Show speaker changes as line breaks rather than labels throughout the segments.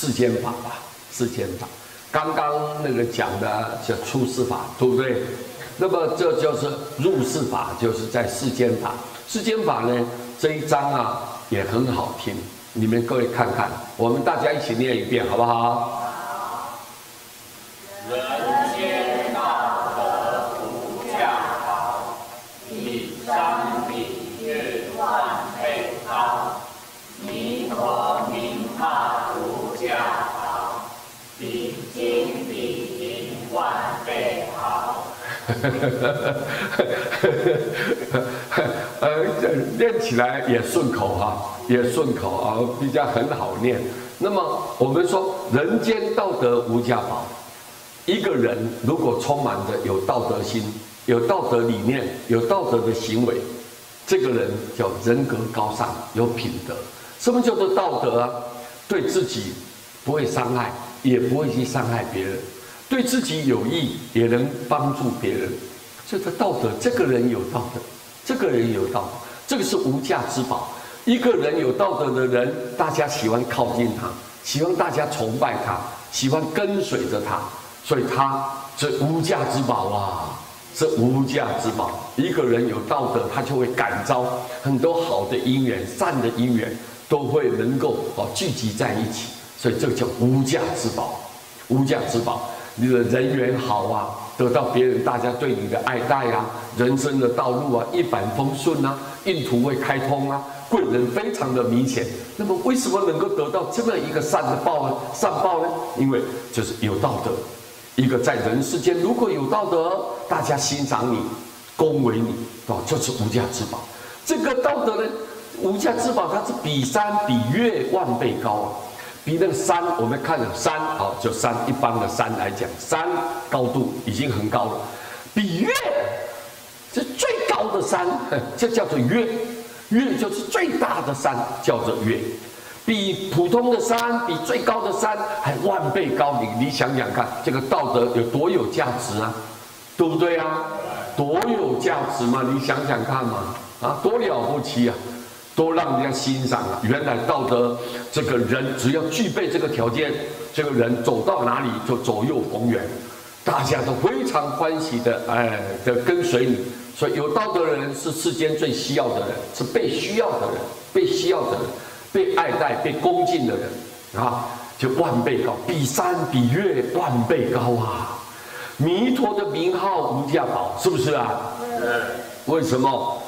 世间法吧，世间法。刚刚那个讲的叫出世法，对不对？那么这就是入世法，就是在世间法。世间法呢，这一章啊也很好听，你们各位看看，我们大家一起念一遍，好不好？
人间道德无价宝，比山比月万倍高。弥陀名号无价宝，比金比银万倍好。
念起来也顺口哈，也顺口啊，比较很好念。那么我们说，人间道德无价宝。一个人如果充满着有道德心、有道德理念、有道德的行为，这个人叫人格高尚、有品德。什么叫做道德啊？对自己不会伤害，也不会去伤害别人。对自己有益，也能帮助别人，这个道德，这个人有道德，这个人有道德，这个是无价之宝。一个人有道德的人，大家喜欢靠近他，喜欢大家崇拜他，喜欢跟随着他，所以他这无价之宝啊，是无价之宝。一个人有道德，他就会感召很多好的因缘、善的因缘，都会能够聚集在一起，所以这个叫无价之宝，无价之宝。你的人缘好啊，得到别人大家对你的爱戴啊，人生的道路啊一帆风顺啊，运途会开通啊，贵人非常的明显。那么为什么能够得到这么一个善报呢？因为就是有道德。一个在人世间如果有道德，大家欣赏你、恭维你，就是无价之宝。这个道德呢，无价之宝它是比山比月万倍高啊。比那个山，我们看山啊，就山一般的山来讲，山高度已经很高了。比月，这最高的山，这叫做月，月就是最大的山，叫做月。比普通的山，比最高的山还万倍高。你想想看，这个道德有多有价值啊，对不对啊？多有价值嘛，你想想看嘛，啊，多了不起啊！都让人家欣赏了。原来道德这个人只要具备这个条件，这个人走到哪里就左右逢源，大家都非常欢喜的的跟随你。所以有道德的人是世间最需要的人，是被需要的人，被需要的人，被爱戴、被恭敬的人啊，就万倍高，比山比月万倍高啊！弥陀的名号无价宝，是不是啊？为什么？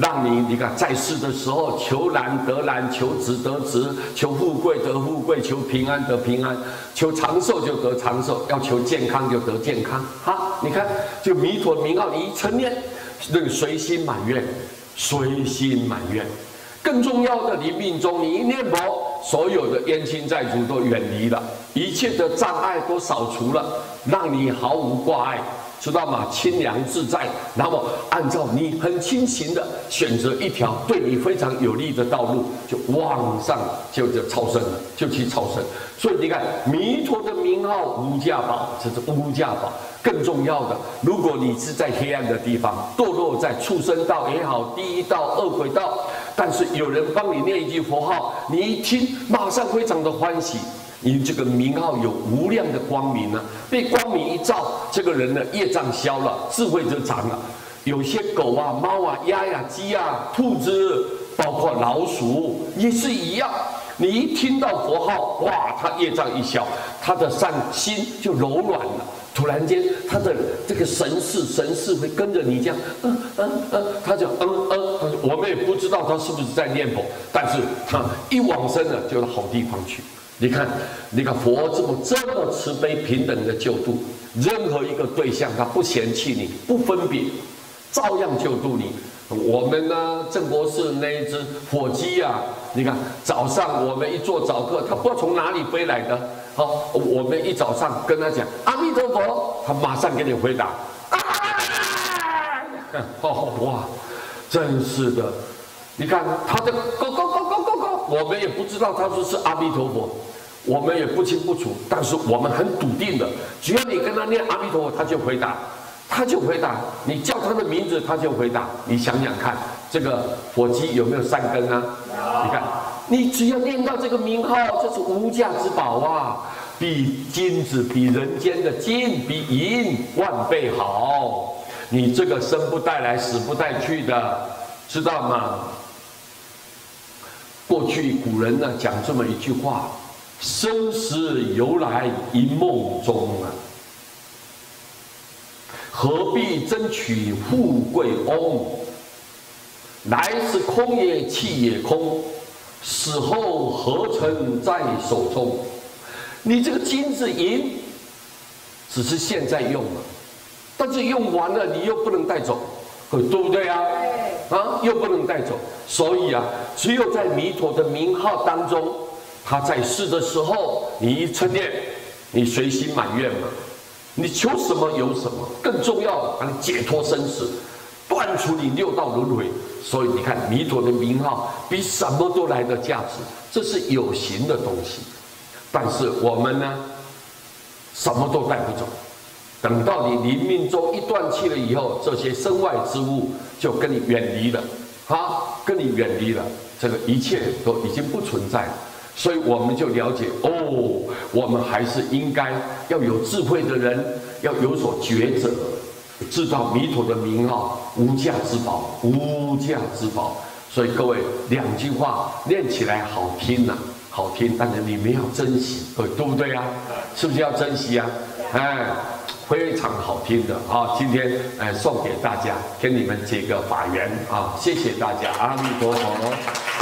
让你看在世的时候，求难得难，求直得直，求富贵得富贵，求平安得平安，求长寿就得长寿，要求健康就得健康。哈，你看，就弥陀名号，你一称念，那个随心满愿，随心满愿。更重要的，你命中你一念佛，所有的冤亲债主都远离了，一切的障碍都扫除了，让你毫无挂碍。知道吗？清凉自在，然后按照你很清醒的选择一条对你非常有利的道路，就往上就超生了，就去超生。所以你看，弥陀的名号无价宝，这是无价宝。更重要的，如果你是在黑暗的地方，堕落在畜生道也好，地狱道、恶鬼道，但是有人帮你念一句佛号，你一听，马上非常的欢喜。你这个名号有无量的光明啊，被光明一照，这个人的业障消了，智慧就长了。有些狗啊、猫啊、鸭呀、鸡啊、兔子，包括老鼠也是一样。你一听到佛号，哇，他业障一消，他的善心就柔软了。突然间，他的这个神识会跟着你这样，他就我们也不知道他是不是在念佛，但是他一往生了，就到好地方去。你看佛这么慈悲平等的救度，任何一个对象他不嫌弃你，不分别，照样救度你。我们呢，郑博士那一只火鸡啊，你看早上我们一做早课，他不知道从哪里飞来的。好，我们一早上跟他讲阿弥陀佛，他马上给你回答。哇，真是的！你看他的go，我们也不知道他说是阿弥陀佛。我们也不清不楚，但是我们很笃定的，只要你跟他念阿弥陀佛，他就回答，你叫他的名字，他就回答。你想想看，这个火鸡有没有善根啊？你看你只要念到这个名号，这是无价之宝啊！比金子、比人间的金、比银万倍好。你这个生不带来，死不带去的，知道吗？过去古人呢讲这么一句话：生死由来一梦中啊，何必争取富贵翁？来是空也，去也空，死后何曾在手中？你这个金子银，只是现在用了，但是用完了你又不能带走，对不对啊？又不能带走，所以啊，只有在弥陀的名号当中，他在世的时候，你一称念，你随心满愿嘛，你求什么有什么，更重要的，把你解脱生死，断除你六道轮回。所以你看，弥陀的名号比什么都来的价值，这是有形的东西。但是我们呢，什么都带不走。等到你临命中一断气了以后，这些身外之物就跟你远离了，跟你远离了，这个一切都已经不存在了。所以我们就了解哦，我们还是应该要有智慧的人，要有所抉择。知道弥陀的名号无价之宝，无价之宝。所以各位，两句话念起来好听呐，好听，但是你们要珍惜，对不对啊？是不是要珍惜啊？非常好听的啊！今天送给大家，跟你们结个法缘啊！谢谢大家，阿弥陀佛。